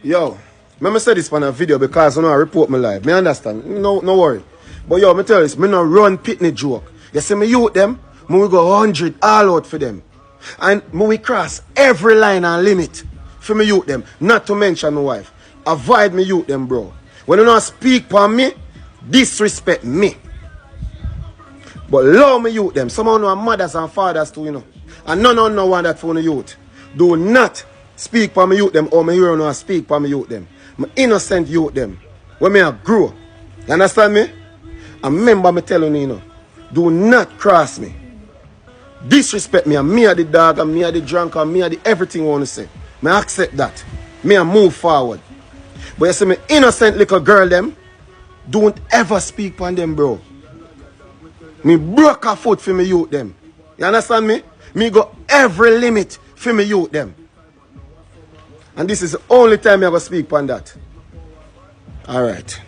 Yo, let me say this on a video because I know I report my life. Me understand. No worry. But yo, me tell you this, me no run pitney joke. You see me youth them, me we go 100 all out for them. And me we cross every line and limit for me youth them. Not to mention my wife. Avoid me youth them, bro. When you not speak for me, disrespect me. But love me youth them. Some of them are mothers and fathers too, you know. And none of them want that for the youth. Do not speak for me youth them or me hear no speak for me youth them. My innocent youth them. When me a grow. You understand me? And remember me telling you, you know, do not cross me. Disrespect me and me are the dog and me are the drunk and me are the everything I want to say. Me accept that. Me a move forward. But you see me innocent little girl them, don't ever speak on them, bro. Me broke a foot for me youth them. You understand me? Me go every limit for me youth them. And this is the only time I go speak on that. Alright.